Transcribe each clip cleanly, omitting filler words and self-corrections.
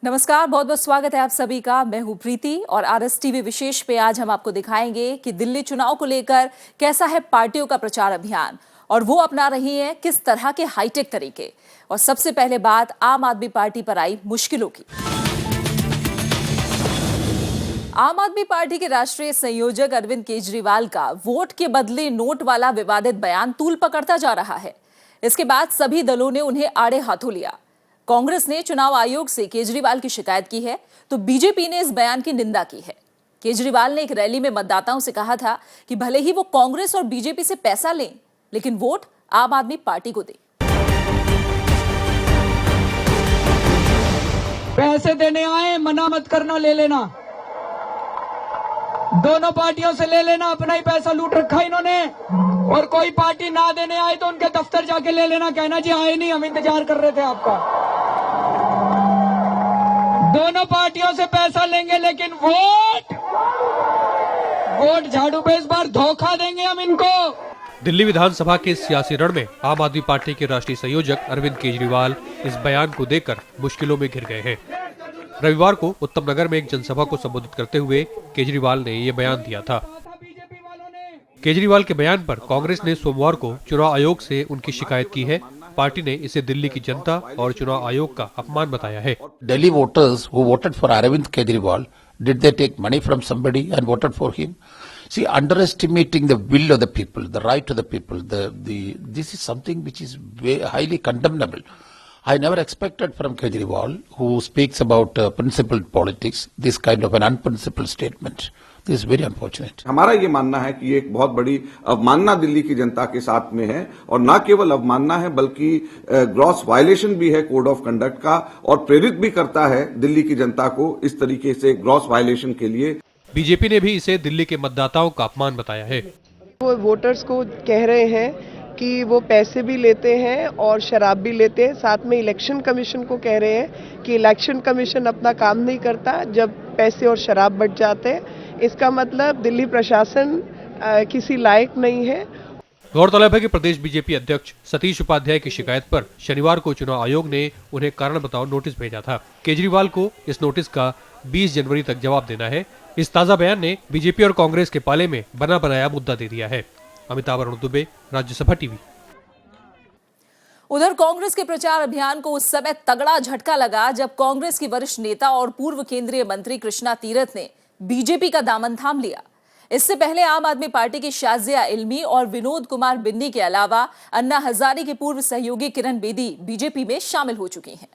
नमस्कार, बहुत बहुत स्वागत है आप सभी का। मैं हूं प्रीति और आरएस टीवी विशेष पे आज हम आपको दिखाएंगे कि दिल्ली चुनाव को लेकर कैसा है पार्टियों का प्रचार अभियान और वो अपना रही हैं किस तरह के हाईटेक तरीके। और सबसे पहले बात आम आदमी पार्टी पर आई मुश्किलों की। आम आदमी पार्टी के राष्ट्रीय संयोजक अरविंद केजरीवाल का वोट के बदले नोट वाला विवादित बयान तूल पकड़ता जा रहा है। इसके बाद सभी दलों ने उन्हें आड़े हाथों लिया। कांग्रेस ने चुनाव आयोग से केजरीवाल की शिकायत की है तो बीजेपी ने इस बयान की निंदा की है। केजरीवाल ने एक रैली में मतदाताओं से कहा था कि भले ही वो कांग्रेस और बीजेपी से पैसा लें, लेकिन वोट आम आदमी पार्टी को दें। पैसे देने आए, मना मत करना, ले लेना। दोनों पार्टियों से ले लेना, अपना ही पैसा लूट रखा इन्होंने। और कोई पार्टी ना देने आए तो उनके दफ्तर जाके ले लेना, कहना जी आए नहीं, हम इंतजार कर रहे थे आपका। दोनों पार्टियों से पैसा लेंगे लेकिन वोट झाड़ू पे इस बार धोखा देंगे हम इनको। दिल्ली विधानसभा के सियासी रण में आम आदमी पार्टी के राष्ट्रीय संयोजक अरविंद केजरीवाल इस बयान को देखकर मुश्किलों में घिर गए हैं। रविवार को उत्तम नगर में एक जनसभा को संबोधित करते हुए केजरीवाल ने ये बयान दिया था। केजरीवाल के बयान पर कांग्रेस ने सोमवार को चुनाव आयोग से उनकी शिकायत की है। पार्टी ने इसे दिल्ली की जनता और चुनाव आयोग का अपमान बताया है। Delhi voters who voted for Arvind Kejriwal, did they take money from somebody and voted for him? See, underestimating the will of the people, the right of the people, this is something which is highly condemnable. I never expected from Kejriwal, who speaks about principled politics, this kind of an unprincipled statement. This is very unfortunate. हमारा ये मानना है कि ये एक बहुत बड़ी अवमानना दिल्ली की जनता के साथ में है और न केवल अवमानना है बल्कि ग्रॉस वायलेशन भी है कोड ऑफ कंडक्ट का और प्रेरित भी करता है दिल्ली की जनता को इस तरीके से ग्रॉस वायलेशन के लिए। बीजेपी ने भी इसे दिल्ली के मतदाताओं का अपमान बताया है। वो वोटर्स को कह रहे हैं कि वो पैसे भी लेते हैं और शराब भी लेते हैं। साथ में इलेक्शन कमीशन को कह रहे हैं कि इलेक्शन कमीशन अपना काम नहीं करता जब पैसे और शराब बढ़ जाते हैं। इसका मतलब दिल्ली प्रशासन किसी लायक नहीं है। गौरतलब है कि प्रदेश बीजेपी अध्यक्ष सतीश उपाध्याय की शिकायत पर शनिवार को चुनाव आयोग ने उन्हें कारण बताओ नोटिस भेजा था। केजरीवाल को इस नोटिस का 20 जनवरी तक जवाब देना है। इस ताजा बयान ने बीजेपी और कांग्रेस के पाले में बना बनाया मुद्दा दे दिया है। अमिताभ अरुण दुबे, राज्यसभा टीवी। उधर कांग्रेस के प्रचार अभियान को उस समय तगड़ा झटका लगा जब कांग्रेस की वरिष्ठ नेता और पूर्व केंद्रीय मंत्री कृष्णा तीरथ ने बीजेपी का दामन थाम लिया। इससे पहले आम आदमी पार्टी की शाजिया इल्मी और विनोद कुमार बिन्नी के अलावा अन्ना हजारे के पूर्व सहयोगी किरण बेदी बीजेपी में शामिल हो चुकी हैं।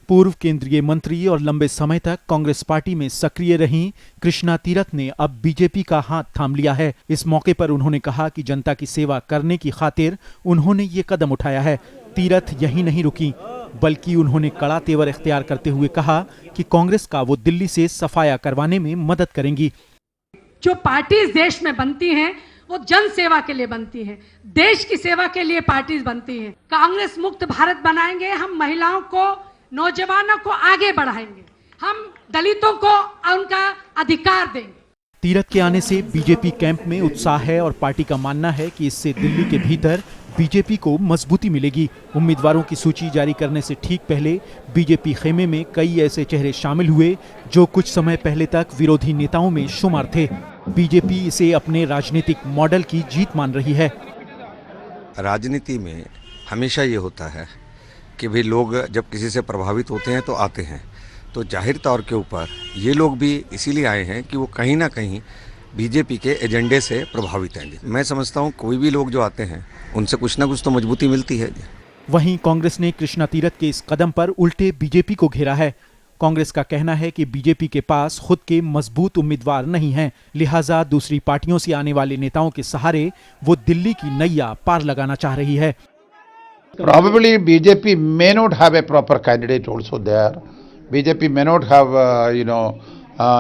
पूर्व केंद्रीय मंत्री और लंबे समय तक कांग्रेस पार्टी में सक्रिय रहीं कृष्णा तीरथ ने अब बीजेपी का हाथ थाम लिया है। इस मौके पर उन्होंने कहा कि जनता की सेवा करने की खातिर उन्होंने ये कदम उठाया है। तीरथ यहीं नहीं रुकी बल्कि उन्होंने कड़ा तेवर इख्तियार करते हुए कहा कि कांग्रेस का वो दिल्ली से सफाया करवाने में मदद करेंगी। जो पार्टीज देश में बनती हैं वो जन सेवा के लिए बनती है, देश की सेवा के लिए पार्टीज बनती है। कांग्रेस मुक्त भारत बनाएंगे, हम महिलाओं को, नौजवानों को आगे बढ़ाएंगे, हम दलितों को उनका अधिकार देंगे। तीरथ के आने से बीजेपी कैंप में उत्साह है और पार्टी का मानना है कि इससे दिल्ली के भीतर बीजेपी को मजबूती मिलेगी। उम्मीदवारों की सूची जारी करने से ठीक पहले बीजेपी खेमे में कई ऐसे चेहरे शामिल हुए जो कुछ समय पहले तक विरोधी नेताओं में शुमार थे। बीजेपी इसे अपने राजनीतिक मॉडल की जीत मान रही है। राजनीति में हमेशा ये होता है कि भाई लोग जब किसी से प्रभावित होते हैं तो आते हैं, तो जाहिर तौर के ऊपर ये लोग भी इसीलिए आए हैं कि वो कहीं ना कहीं बीजेपी के एजेंडे से प्रभावित हैं। मैं समझता हूँ कोई भी लोग जो आते हैं उनसे कुछ ना कुछ तो मजबूती मिलती है। वहीं कांग्रेस ने कृष्णा तीरथ के इस कदम पर उल्टे बीजेपी को घेरा है। कांग्रेस का कहना है कि बीजेपी के पास खुद के मजबूत उम्मीदवार नहीं हैं, लिहाजा दूसरी पार्टियों से आने वाले नेताओं के सहारे वो दिल्ली की नैया पार लगाना चाह रही है। Probably BJP may not have a proper candidate also there. BJP may not have,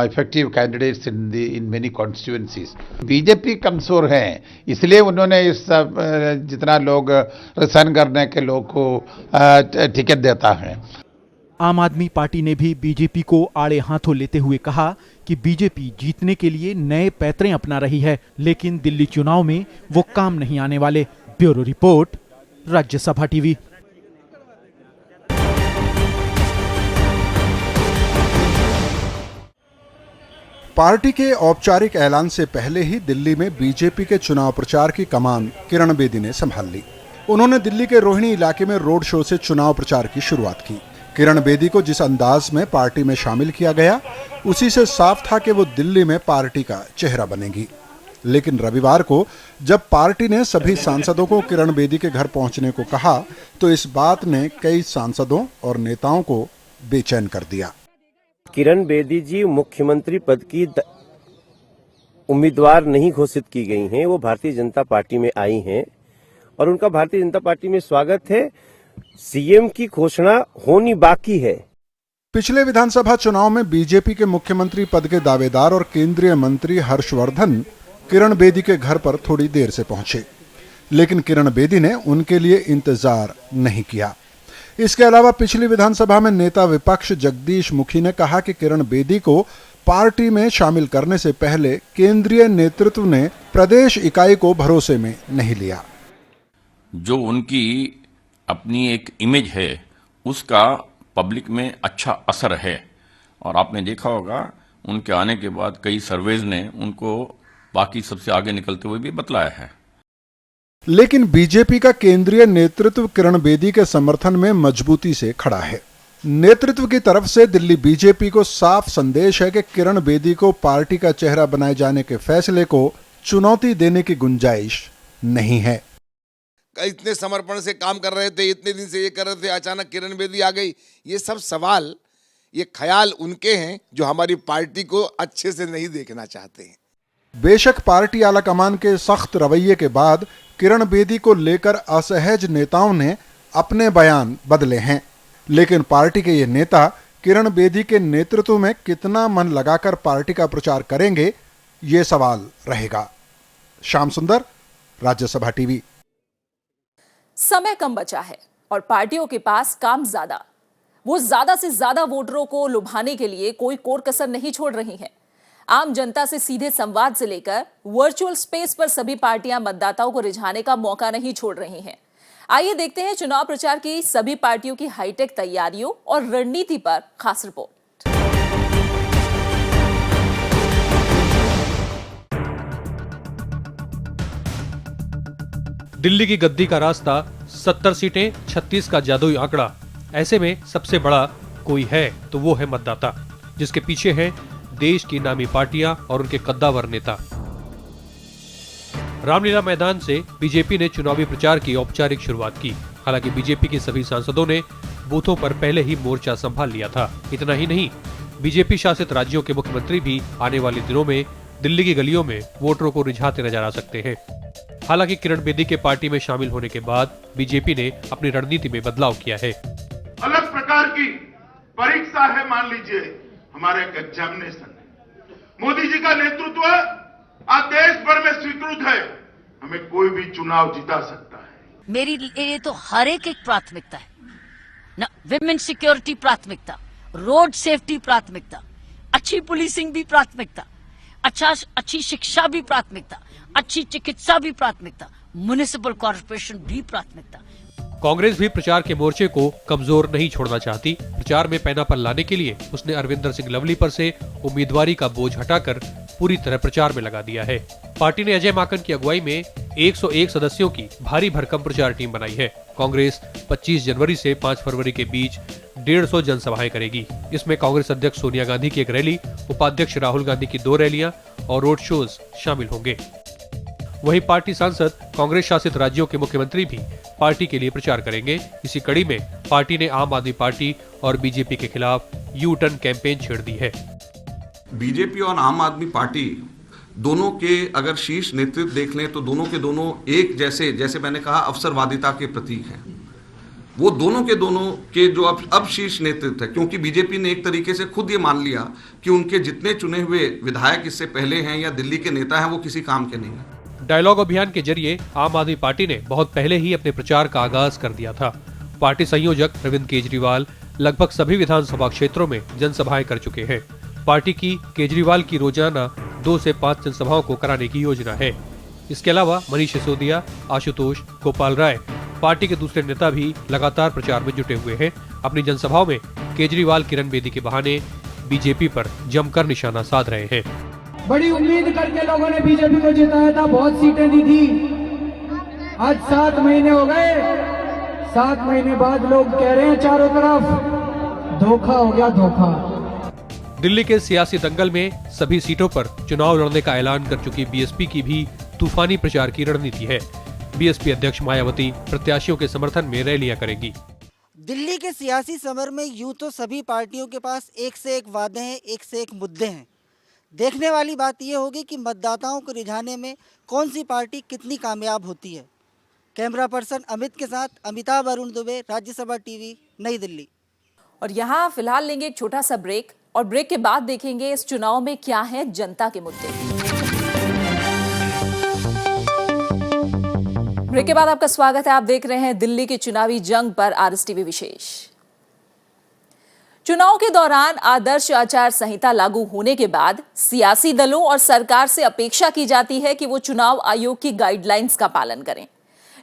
effective candidates in many constituencies. BJP कमजोर है, इसलिए उन्होंने इस जितना लोग रिजाइन करने के लोग को टिकट देता है। आम आदमी पार्टी ने भी बीजेपी को आड़े हाथों लेते हुए कहा कि बीजेपी जीतने के लिए नए पैतरे अपना रही है, लेकिन दिल्ली चुनाव में वो काम नहीं आने वाले। Bureau report, Rajya Sabha TV. Party के औपचारिक ऐलान से पहले ही दिल्ली में बीजेपी के चुनाव प्रचार की कमान किरण बेदी ने संभाल ली। उन्होंने दिल्ली के रोहिणी इलाके में रोड शो से चुनाव प्रचार की शुरुआत की। किरण बेदी को जिस अंदाज में पार्टी में शामिल किया गया, उसी से साफ था कि वो दिल्ली में पार्टी का चेहरा बनेगी। लेकिन रविवार को जब पार्टी ने सभी सांसदों को किरण बेदी के घर पहुंचने को कहा, तो इस बात ने कई सांसदों और नेताओं को बेचैन कर दिया। किरण बेदी जी मुख्यमंत्री पद की उम्मीदवार नहीं घोषित की गई हैं। वो भारतीय जनता पार्टी में आई हैं और उनका भारतीय जनता पार्टी में स्वागत है। सीएम की घोषणा होनी बाकी है। पिछले विधानसभा चुनाव में बीजेपी के मुख्यमंत्री पद के दावेदार और केंद्रीय मंत्री हर्षवर्धन किरण बेदी के घर पर थोड़ी देर से पहुंचे, लेकिन किरण बेदी ने उनके लिए इंतजार नहीं किया। इसके अलावा पिछली विधानसभा में नेता विपक्ष जगदीश मुखी ने कहा कि किरण बेदी को पार्टी में शामिल करने से पहले केंद्रीय नेतृत्व ने प्रदेश इकाई को भरोसे में नहीं लिया। जो उनकी अपनी एक इमेज है, उसका पब्लिक में अच्छा असर है और आपने देखा होगा उनके आने के बाद कई सर्वेज ने उनको बाकी सबसे आगे निकलते हुए भी बतलाया है। लेकिन बीजेपी का केंद्रीय नेतृत्व किरण बेदी के समर्थन में मजबूती से खड़ा है। नेतृत्व की तरफ से दिल्ली बीजेपी को साफ संदेश है कि किरण बेदी को पार्टी का चेहरा बनाए जाने के फैसले को चुनौती देने की गुंजाइश नहीं है। इतने समर्पण से काम कर रहे थे, इतने दिन से ये कर रहे थे, अचानक किरण बेदी आ गई। ये सब सवाल, ये ख्याल उनके हैं जो हमारी पार्टी को अच्छे से नहीं देखना चाहते हैं। बेशक पार्टी आलाकमान के सख्त रवैये के बाद किरण बेदी को लेकर असहज नेताओं ने अपने बयान बदले हैं, लेकिन पार्टी के ये नेता किरण बेदी के नेतृत्व में कितना मन लगाकर पार्टी का प्रचार करेंगे, ये सवाल रहेगा। श्याम सुंदर, राज्यसभा टीवी। समय कम बचा है और पार्टियों के पास काम ज्यादा। वो ज्यादा से ज्यादा वोटरों को लुभाने के लिए कोई कोर कसर नहीं छोड़ रही हैं। आम जनता से सीधे संवाद से लेकर वर्चुअल स्पेस पर सभी पार्टियां मतदाताओं को रिझाने का मौका नहीं छोड़ रही हैं। आइए देखते हैं चुनाव प्रचार की सभी पार्टियों की हाईटेक तैयारियों और रणनीति पर खास रिपोर्ट। दिल्ली की गद्दी का रास्ता 70 सीटें, 36 का जादुई आंकड़ा। ऐसे में सबसे बड़ा कोई है तो वो है मतदाता, जिसके पीछे है देश की नामी पार्टियां और उनके कद्दावर नेता। रामलीला मैदान से बीजेपी ने चुनावी प्रचार की औपचारिक शुरुआत की। हालांकि बीजेपी के सभी सांसदों ने बूथों पर पहले ही मोर्चा संभाल लिया था। इतना ही नहीं, बीजेपी शासित राज्यों के मुख्यमंत्री भी आने वाले दिनों में दिल्ली की गलियों में वोटरों को रिझाते नजर आ सकते हैं। हालांकि किरण बेदी के पार्टी में शामिल होने के बाद बीजेपी ने अपनी रणनीति में बदलाव किया है। अलग प्रकार की परीक्षा है, मान लीजिए हमारे एक एग्जामिनेशन है। मोदी जी का नेतृत्व आज देश भर में स्वीकृत है। हमें कोई भी चुनाव जिता सकता है। मेरी लिए तो हर एक प्राथमिकता है ना। विमेन सिक्योरिटी प्राथमिकता, रोड सेफ्टी प्राथमिकता, अच्छी पुलिसिंग भी प्राथमिकता, अच्छी शिक्षा भी प्राथमिकता, अच्छी चिकित्सा भी प्राथमिकता, म्युनिसिपल कॉर्पोरेशन भी प्राथमिकता। कांग्रेस भी प्रचार के मोर्चे को कमजोर नहीं छोड़ना चाहती। प्रचार में पैनापन लाने के लिए उसने अरविंदर सिंह लवली पर से उम्मीदवारी का बोझ हटाकर पूरी तरह प्रचार में लगा दिया है। पार्टी ने अजय माकन की अगुवाई में 101 सदस्यों की भारी भरकम प्रचार टीम बनाई है। कांग्रेस 25 जनवरी से 5 फरवरी के बीच 150 जनसभाएं करेगी। इसमें कांग्रेस अध्यक्ष सोनिया गांधी की एक रैली, उपाध्यक्ष राहुल गांधी की 2 रैलियां और रोड शोज शामिल होंगे। वहीं पार्टी सांसद कांग्रेस शासित राज्यों के मुख्यमंत्री भी पार्टी के लिए प्रचार करेंगे। इसी कड़ी में पार्टी ने आम आदमी पार्टी और बीजेपी के खिलाफ यू टर्न कैंपेन छेड़ दी है। बीजेपी और आम आदमी पार्टी दोनों के अगर शीर्ष नेतृत्व देख लें तो दोनों के दोनों एक जैसे मैंने कहा अवसरवादिता के प्रतीक हैं। वो दोनों के जो अब शीर्ष नेतृत्व है, क्योंकि बीजेपी ने एक तरीके से खुद ये मान लिया कि उनके जितने चुने हुए विधायक इससे पहले हैं या दिल्ली के नेता हैं वो किसी काम के नहीं हैं। डायलॉग अभियान के जरिए आम आदमी पार्टी ने बहुत पहले ही अपने प्रचार का आगाज कर दिया था। पार्टी संयोजक अरविंद केजरीवाल लगभग सभी विधानसभा क्षेत्रों में जनसभाएं कर चुके हैं। पार्टी की केजरीवाल की रोजाना 2 से 5 जनसभाओं को कराने की योजना है। इसके अलावा मनीष सिसोदिया, आशुतोष, गोपाल राय, पार्टी के दूसरे नेता भी लगातार प्रचार में जुटे हुए हैं। अपनी जनसभाओं में केजरीवाल किरण बेदी के बहाने बीजेपी पर जमकर निशाना साध रहे हैं। बड़ी उम्मीद करके लोगों ने बीजेपी को जिताया था, बहुत सीटें दी थी। आज 7 महीने हो गए, 7 महीने बाद लोग कह रहे हैं चारों तरफ धोखा हो गया, धोखा। दिल्ली के सियासी दंगल में सभी सीटों पर चुनाव लड़ने का ऐलान कर चुकी बीएसपी की भी तूफानी प्रचार की रणनीति है। बीएसपी अध्यक्ष मायावती प्रत्याशियों के समर्थन में रैलियां करेंगी। दिल्ली के सियासी समर में यूं तो सभी पार्टियों के पास एक से एक वादे हैं, एक से एक मुद्दे हैं। देखने वाली बात यह होगी कि मतदाताओं को रिझाने में कौन सी पार्टी कितनी कामयाब होती है। कैमरा पर्सन अमित के साथ अमिताभ अरुण दुबे, राज्यसभा टीवी, नई दिल्ली। और यहाँ फिलहाल लेंगे एक छोटा सा ब्रेक और ब्रेक के बाद देखेंगे इस चुनाव में क्या है जनता के मुद्दे। ब्रेक के बाद आपका स्वागत है। आप देख रहे हैं दिल्ली की चुनावी जंग पर आरएस टीवी विशेष। चुनाव के दौरान आदर्श आचार संहिता लागू होने के बाद सियासी दलों और सरकार से अपेक्षा की जाती है कि वो चुनाव आयोग की गाइडलाइंस का पालन करें,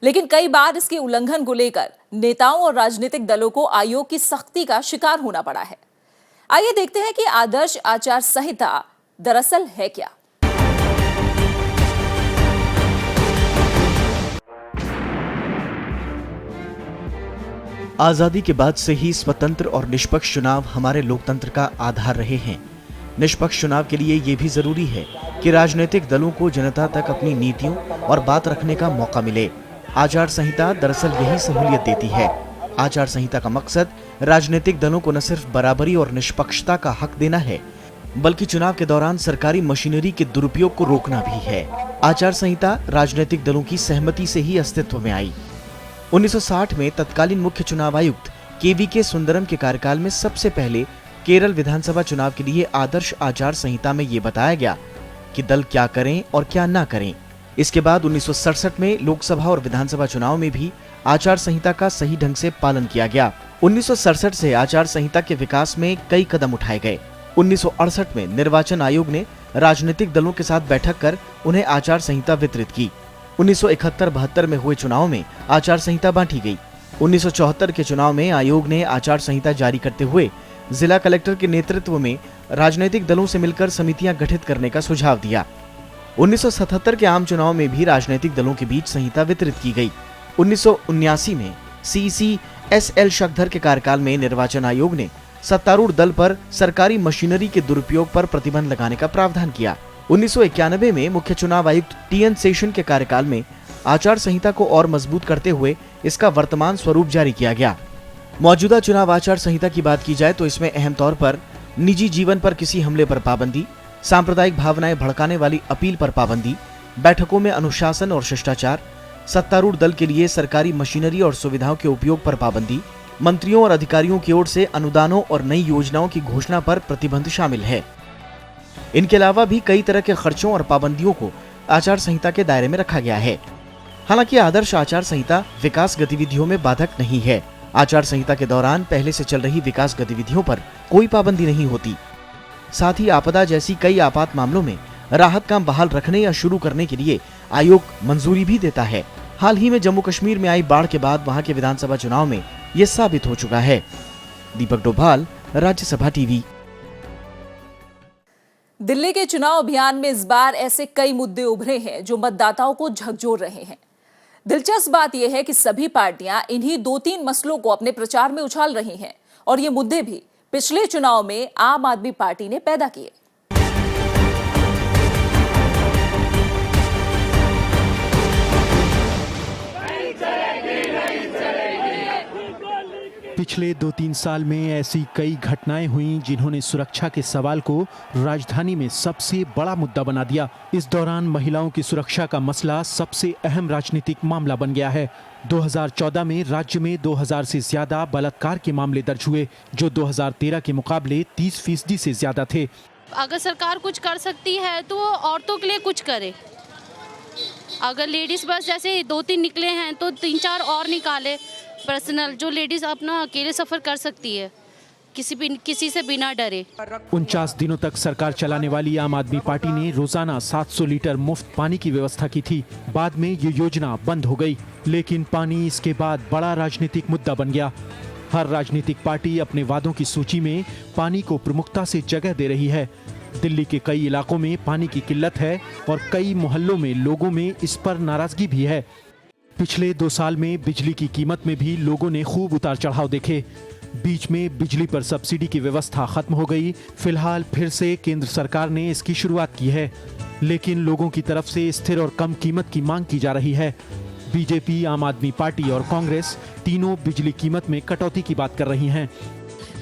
लेकिन कई बार इसके उल्लंघन को लेकर नेताओं और राजनीतिक दलों को आयोग की सख्ती का शिकार होना पड़ा है। आइए देखते हैं कि आदर्श आचार संहिता दरअसल है क्या। आजादी के बाद से ही स्वतंत्र और निष्पक्ष चुनाव हमारे लोकतंत्र का आधार रहे हैं। निष्पक्ष चुनाव के लिए ये भी जरूरी है कि राजनीतिक दलों को जनता तक अपनी नीतियों और बात रखने का मौका मिले। आचार संहिता दरअसल यही सहूलियत देती है। आचार संहिता का मकसद राजनीतिक दलों को न सिर्फ बराबरी और निष्पक्षता का हक देना है, बल्कि चुनाव के दौरान सरकारी मशीनरी के दुरुपयोग को रोकना भी है। आचार संहिता राजनीतिक दलों की सहमति से ही अस्तित्व में आई। 1960 में तत्कालीन मुख्य चुनाव आयुक्त के सुंदरम के कार्यकाल में सबसे पहले केरल विधानसभा चुनाव के लिए आदर्श आचार संहिता में ये बताया गया कि दल क्या करें और क्या ना करें। इसके बाद 1967 में लोकसभा और विधानसभा चुनाव में भी आचार संहिता का सही ढंग से पालन किया गया। 1967 से आचार संहिता के विकास में कई कदम उठाए गए। 1968 में निर्वाचन आयोग ने राजनीतिक दलों के साथ बैठक कर उन्हें आचार संहिता वितरित की। 1971-72 में हुए चुनाव में आचार संहिता बांटी गई। 1974 के चुनाव में आयोग ने आचार संहिता जारी करते हुए जिला कलेक्टर के नेतृत्व में राजनीतिक दलों से मिलकर समितियां गठित करने का सुझाव दिया। 1977 के आम चुनाव में भी राजनीतिक दलों के बीच संहिता वितरित की गई। 1979 में CCSL शक्धर के कार्यकाल में निर्वाचन आयोग ने सत्तारूढ़ दल पर सरकारी मशीनरी के दुरुपयोग पर प्रतिबंध लगाने का प्रावधान किया। 1991 में मुख्य चुनाव आयुक्त TN सेशन के कार्यकाल में आचार संहिता को और मजबूत करते हुए इसका वर्तमान स्वरूप जारी किया गया। मौजूदा चुनाव आचार संहिता की बात की जाए तो इसमें अहम तौर पर निजी जीवन पर किसी हमले पर पाबंदी, सांप्रदायिक भावनाएं भड़काने वाली अपील पर पाबंदी, बैठकों में अनुशासन और शिष्टाचार, सत्तारूढ़ दल के लिए सरकारी मशीनरी और सुविधाओं के उपयोग पर पाबंदी, मंत्रियों और अधिकारियों की ओर से अनुदानों और नई योजनाओं की घोषणा पर प्रतिबंध शामिल है। इनके अलावा भी कई तरह के खर्चों और पाबंदियों को आचार संहिता के दायरे में रखा गया है। हालांकि आदर्श आचार संहिता विकास गतिविधियों में बाधक नहीं है। आचार संहिता के दौरान पहले से चल रही विकास गतिविधियों पर कोई पाबंदी नहीं होती। साथ ही आपदा जैसी कई आपात मामलों में राहत काम बहाल रखने या शुरू करने के लिए आयोग मंजूरी भी देता है। हाल ही में जम्मू कश्मीर में आई बाढ़ के बाद वहां के विधानसभा चुनाव में ये साबित हो चुका है। दीपक डोभाल, राज्यसभा टीवी। दिल्ली के चुनाव अभियान में इस बार ऐसे कई मुद्दे उभरे हैं जो मतदाताओं को झकझोर रहे हैं। दिलचस्प बात यह है कि सभी पार्टियां इन्हीं 2-3 मसलों को अपने प्रचार में उछाल रही हैं और ये मुद्दे भी पिछले चुनाव में आम आदमी पार्टी ने पैदा किए। पिछले 2-3 साल में ऐसी कई घटनाएं हुई जिन्होंने सुरक्षा के सवाल को राजधानी में सबसे बड़ा मुद्दा बना दिया। इस दौरान महिलाओं की सुरक्षा का मसला सबसे अहम राजनीतिक मामला बन गया है। 2014 में राज्य में 2000 से ज्यादा बलात्कार के मामले दर्ज हुए, जो 2013 के मुकाबले 30% से ज्यादा थे। अगर सरकार कुछ कर सकती है तो औरतों के लिए कुछ करे। अगर लेडीज बस जैसे 2-3 निकले हैं तो 3-4 और निकाले पर्सनल, जो लेडीज अपना अकेले सफर कर सकती है। किसी से बिना डरे। 49 दिनों तक सरकार चलाने वाली आम आदमी पार्टी ने रोजाना 700 लीटर मुफ्त पानी की व्यवस्था की थी। बाद में ये योजना बंद हो गई, लेकिन पानी इसके बाद बड़ा राजनीतिक मुद्दा बन गया। हर राजनीतिक पार्टी अपने वादों की सूची में पानी को प्रमुखता से जगह दे रही है। दिल्ली के कई इलाकों में पानी की किल्लत है और कई मोहल्लों में लोगों में इस पर नाराजगी भी है। पिछले 2 साल में बिजली की कीमत में भी लोगों ने खूब उतार चढ़ाव देखे। बीच में बिजली पर सब्सिडी की व्यवस्था खत्म हो गई। फिलहाल फिर से केंद्र सरकार ने इसकी शुरुआत की है, लेकिन लोगों की तरफ से स्थिर और कम कीमत की मांग की जा रही है। बीजेपी, आम आदमी पार्टी और कांग्रेस तीनों बिजली कीमत में कटौती की बात कर रही हैं।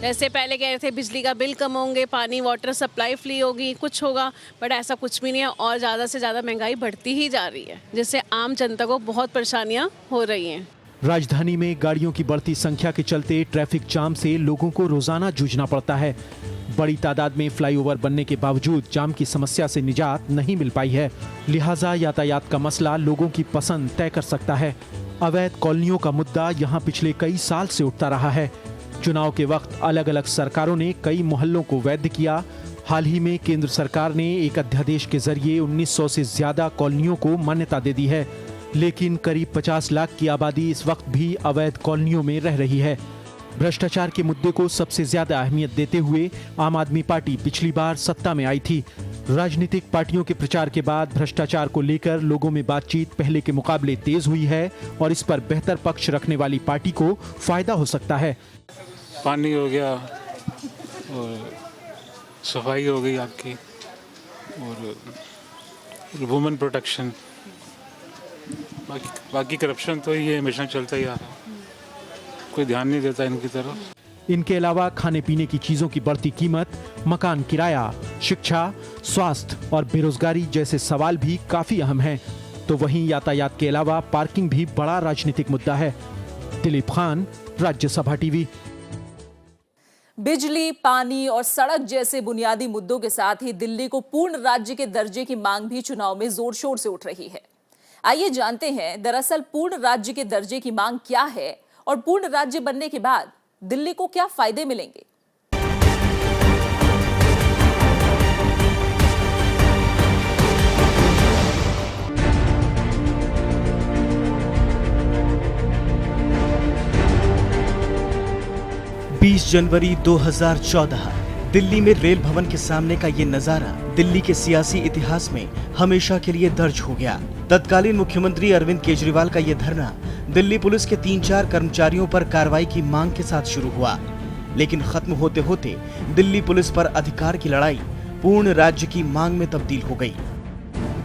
जैसे पहले कह रहे थे बिजली का बिल कम होंगे, पानी वाटर सप्लाई फ्री होगी, कुछ होगा, बट ऐसा कुछ भी नहीं है और ज़्यादा से ज़्यादा महंगाई बढ़ती ही जा रही है, जिससे आम जनता को बहुत परेशानियां हो रही हैं। राजधानी में गाड़ियों की बढ़ती संख्या के चलते ट्रैफिक जाम से लोगों को रोजाना जूझना पड़ता है। बड़ी तादाद में फ्लाईओवर बनने के बावजूद जाम की समस्या से निजात नहीं मिल पाई है। लिहाजा यातायात का मसला लोगों की पसंद तय कर सकता है। अवैध कॉलोनियों का मुद्दा यहाँ पिछले कई साल से उठता रहा है। चुनाव के वक्त अलग अलग सरकारों ने कई मोहल्लों को वैध किया। हाल ही में केंद्र सरकार ने एक अध्यादेश के जरिए 1900 से ज्यादा कॉलोनियों को मान्यता दे दी है, लेकिन करीब 50 लाख की आबादी इस वक्त भी अवैध कॉलोनियों में रह रही है। भ्रष्टाचार के मुद्दे को सबसे ज्यादा अहमियत देते हुए आम आदमी पार्टी पिछली बार सत्ता में आई थी। राजनीतिक पार्टियों के प्रचार के बाद भ्रष्टाचार को लेकर लोगों में बातचीत पहले के मुकाबले तेज हुई है और इस पर बेहतर पक्ष रखने वाली पार्टी को फायदा हो सकता है। पानी हो गया और सफाई हो गई आपकी और वुमेन प्रोटेक्शन, बाकी करप्शन तो ये हमेशा चलता ही आ रहा है, कोई ध्यान नहीं देता इनकी तरफ। इनके अलावा खाने पीने की चीजों की बढ़ती कीमत, मकान किराया, शिक्षा, स्वास्थ्य और बेरोजगारी जैसे सवाल भी काफी अहम हैं। तो वहीं यातायात के अलावा पार्किंग भी बड़ा राजनीतिक मुद्दा है। दिलीप खान, राज्यसभा टीवी। बिजली, पानी और सड़क जैसे बुनियादी मुद्दों के साथ ही दिल्ली को पूर्ण राज्य के दर्जे की मांग भी चुनाव में जोर शोर से उठ रही है। आइए जानते हैं दरअसल पूर्ण राज्य के दर्जे की मांग क्या है और पूर्ण राज्य बनने के बाद दिल्ली को क्या फायदे मिलेंगे। जनवरी 2014 दिल्ली में रेल भवन के सामने का ये नजारा दिल्ली के सियासी इतिहास में हमेशा के लिए दर्ज हो गया। तत्कालीन मुख्यमंत्री अरविंद केजरीवाल का ये धरना दिल्ली पुलिस के 3-4 कर्मचारियों पर कार्रवाई की मांग के साथ शुरू हुआ, लेकिन खत्म होते होते दिल्ली पुलिस पर अधिकार की लड़ाई पूर्ण राज्य की मांग में तब्दील हो गई।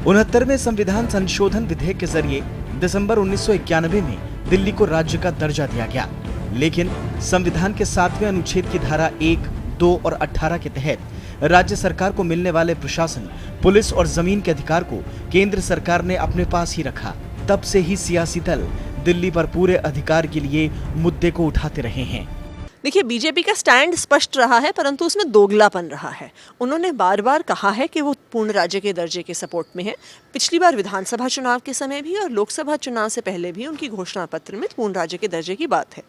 69वें संविधान संशोधन विधेयक के जरिए दिसंबर 1991 में दिल्ली को राज्य का दर्जा दिया गया, लेकिन संविधान के 7वें अनुच्छेद की धारा 1, 2 और 18 के तहत राज्य सरकार को मिलने वाले प्रशासन, पुलिस और जमीन के अधिकार को केंद्र सरकार ने अपने पास ही रखा। तब से ही सियासी दल दिल्ली पर पूरे अधिकार के लिए मुद्दे को उठाते रहे हैं। देखिए, बीजेपी का स्टैंड स्पष्ट रहा है, परंतु उसमें दोगलापन रहा है। उन्होंने बार बार कहा है कि वो पूर्ण राज्य के दर्जे के सपोर्ट में है। पिछली बार विधानसभा चुनाव के समय भी और लोकसभा चुनाव से पहले भी उनकी घोषणा पत्र में पूर्ण राज्य के दर्जे की बात है,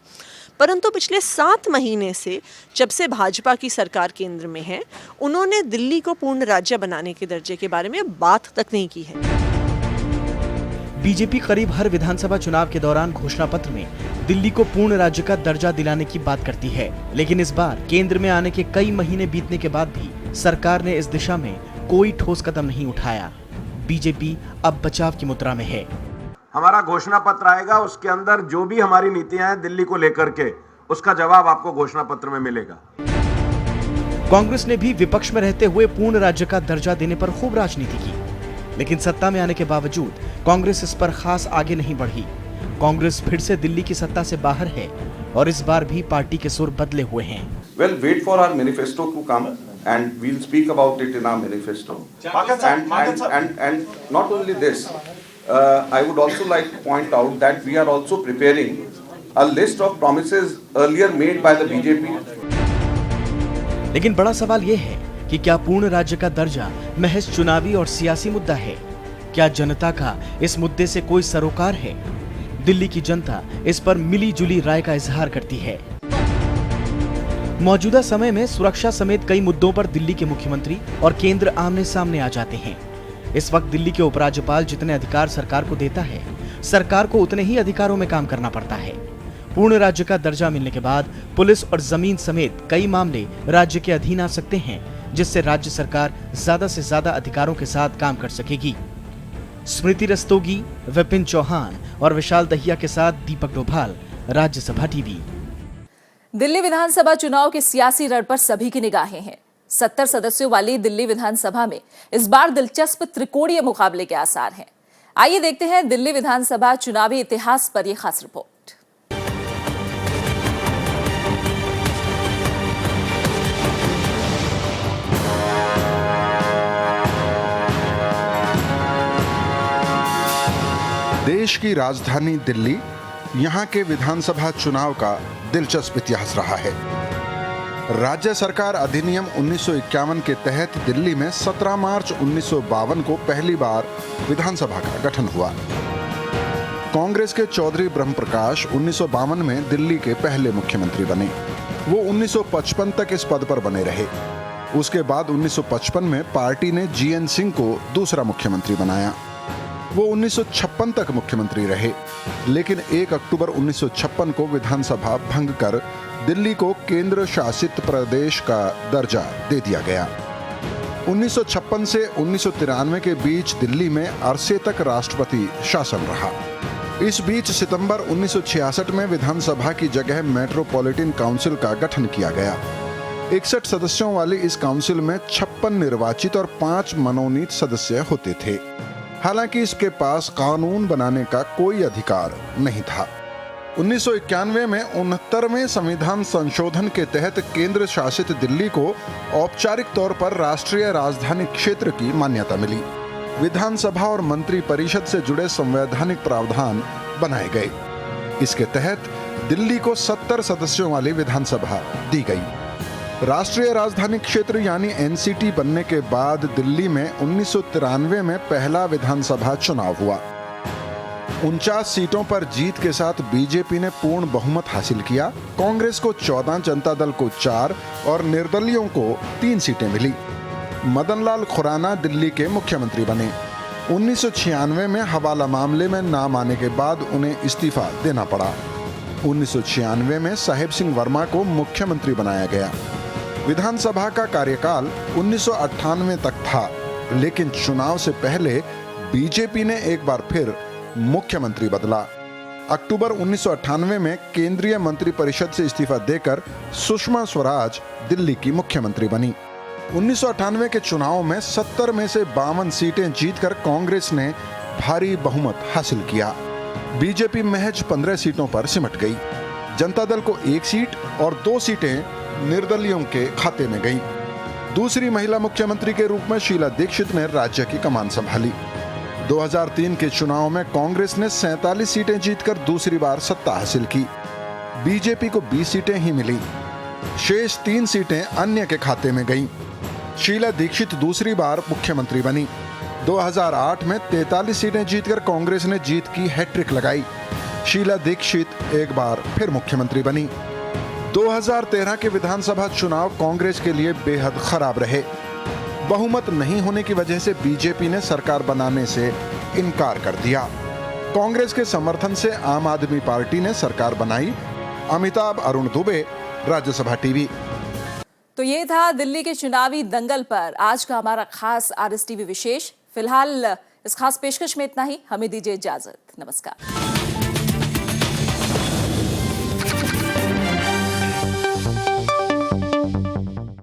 परंतु पिछले 7 महीने से जब से भाजपा की सरकार केंद्र में है, उन्होंने दिल्ली को पूर्ण राज्य बनाने के दर्जे के बारे में बात तक नहीं की है। बीजेपी करीब हर विधानसभा चुनाव के दौरान घोषणा पत्र में दिल्ली को पूर्ण राज्य का दर्जा दिलाने की बात करती है, लेकिन इस बार केंद्र में आने के कई महीने बीतने के बाद भी सरकार ने इस दिशा में कोई ठोस कदम नहीं उठाया। बीजेपी अब बचाव की मुद्रा में है। हमारा घोषणा पत्र आएगा, उसके अंदर जो भी हमारी नीतियां हैं दिल्ली को लेकर के, उसका जवाब आपको घोषणा पत्र में मिलेगा। कांग्रेस ने भी विपक्ष में रहते हुए पूर्ण राज्य का दर्जा देने पर खूब राजनीति की, लेकिन सत्ता में आने के बावजूद कांग्रेस इस पर खास आगे नहीं बढ़ी। कांग्रेस फिर से दिल्ली की सत्ता से बाहर है और इस बार भी पार्टी के सुर बदले हुए हैं। Well, wait for our manifesto to come and we'll speak about it in our manifesto. And not only this, I would also like to point out that we are also preparing a list of promises earlier made by the BJP. लेकिन बड़ा सवाल ये है कि क्या पूर्ण राज्य का दर्जा महज चुनावी और सियासी मुद्दा है? क्या जनता का इस मुद्दे से कोई सरोकार है? दिल्ली की जनता इस पर मिली जुली राय का इजहार करती है। मौजूदा समय में सुरक्षा समेत कई मुद्दों पर दिल्ली के मुख्यमंत्री और केंद्र आमने सामने आ जाते हैं। इस वक्त दिल्ली के उपराज्यपाल जितने अधिकार सरकार को देता है, सरकार को उतने ही अधिकारों में काम करना पड़ता है। पूर्ण राज्य का दर्जा मिलने के बाद पुलिस और जमीन समेत कई मामले राज्य के अधीन आ सकते हैं, जिससे राज्य सरकार ज्यादा से ज्यादा अधिकारों के साथ काम कर सकेगी। स्मृति रस्तोगी, विपिन चौहान और विशाल दहिया के साथ दीपक डोभाल, राज्यसभा टीवी। दिल्ली विधानसभा चुनाव के सियासी रण पर सभी की निगाहें हैं। 70 सदस्यों वाली दिल्ली विधानसभा में इस बार दिलचस्प त्रिकोणीय मुकाबले के आसार हैं। आइए देखते हैं दिल्ली विधानसभा चुनावी इतिहास पर यह खास रिपोर्ट। देश की राजधानी दिल्ली यहाँ के विधानसभा चुनाव का दिलचस्प इतिहास रहा है। राज्य सरकार अधिनियम 1951 के तहत दिल्ली में 17 मार्च 1952 को पहली बार विधानसभा का गठन हुआ। कांग्रेस के चौधरी ब्रह्मप्रकाश 1952 में दिल्ली के पहले मुख्यमंत्री बने। वो 1955 तक इस पद पर बने रहे। उसके बाद 1955 में पार्टी ने जीएन सिंह को दूसरा मुख्यमंत्री बनाया। वो 1956 तक मुख्यमंत्री रहे, लेकिन 1 अक्टूबर 1956 को विधानसभा भंग कर दिल्ली को केंद्र शासित प्रदेश का दर्जा दे दिया गया। 1956 से 1993 के बीच दिल्ली में अरसे तक राष्ट्रपति शासन रहा। इस बीच सितंबर 1966 में विधानसभा की जगह मेट्रोपॉलिटन काउंसिल का गठन किया गया। 61 सदस्यों वाली इस काउंसिल में 56 निर्वाचित और 5 मनोनीत सदस्य होते थे। हालांकि इसके पास कानून बनाने का कोई अधिकार नहीं था। 1991 में 69वें संविधान संशोधन के तहत केंद्र शासित दिल्ली को औपचारिक तौर पर राष्ट्रीय राजधानी क्षेत्र की मान्यता मिली। विधानसभा और मंत्री परिषद से जुड़े संवैधानिक प्रावधान बनाए गए। इसके तहत दिल्ली को 70 सदस्यों वाली विधानसभा दी गई। राष्ट्रीय राजधानी क्षेत्र यानी एनसीटी बनने के बाद दिल्ली में 1993 में पहला विधानसभा चुनाव हुआ। 49 सीटों पर जीत के साथ बीजेपी ने पूर्ण बहुमत हासिल किया। कांग्रेस को 14, जनता दल को 4 और निर्दलियों को 3 सीटें मिली। मदन लाल खुराना दिल्ली के मुख्यमंत्री बने। 1996 में हवाला मामले में नाम आने के बाद उन्हें इस्तीफा देना पड़ा। 1996 में साहेब सिंह वर्मा को मुख्यमंत्री बनाया गया। विधानसभा का कार्यकाल 1998 तक था, लेकिन चुनाव से पहले बीजेपी ने एक बार फिर मुख्यमंत्री बदला। अक्टूबर 1998 में केंद्रीय मंत्रिपरिषद से इस्तीफा देकर सुषमा स्वराज दिल्ली की मुख्यमंत्री बनी। 1998 के चुनाव में 70 में से 52 सीटें जीतकर कांग्रेस ने भारी बहुमत हासिल किया। बीजेपी महज 15 सीटों पर सिमट गई। जनता दल को 1 सीट और 2 सीटें निर्दलियों के खाते में गईं। दूसरी महिला मुख्यमंत्री के रूप में शीला दीक्षित ने राज्य की कमान संभाली। 2003 के चुनाव में कांग्रेस ने 47 सीटें जीतकर दूसरी बार सत्ता हासिल की। बीजेपी को 20 सीटें ही मिली। शेष 3 सीटें अन्य के खाते में गईं। शीला दीक्षित दूसरी बार मुख्यमंत्री बनी। 2008 में 43 सीटें जीतकर कांग्रेस ने जीत की हैट्रिक लगाई। शीला दीक्षित एक बार फिर मुख्यमंत्री बनी। 2013 के विधानसभा चुनाव कांग्रेस के लिए बेहद खराब रहे। बहुमत नहीं होने की वजह से बीजेपी ने सरकार बनाने से इनकार कर दिया। कांग्रेस के समर्थन से आम आदमी पार्टी ने सरकार बनाई। अमिताभ अरुण दुबे, राज्यसभा टीवी। तो ये था दिल्ली के चुनावी दंगल पर आज का हमारा खास RS TV विशेष। फिलहाल इस खास पेशकश में इतना ही। हमें दीजिए इजाजत। नमस्कार।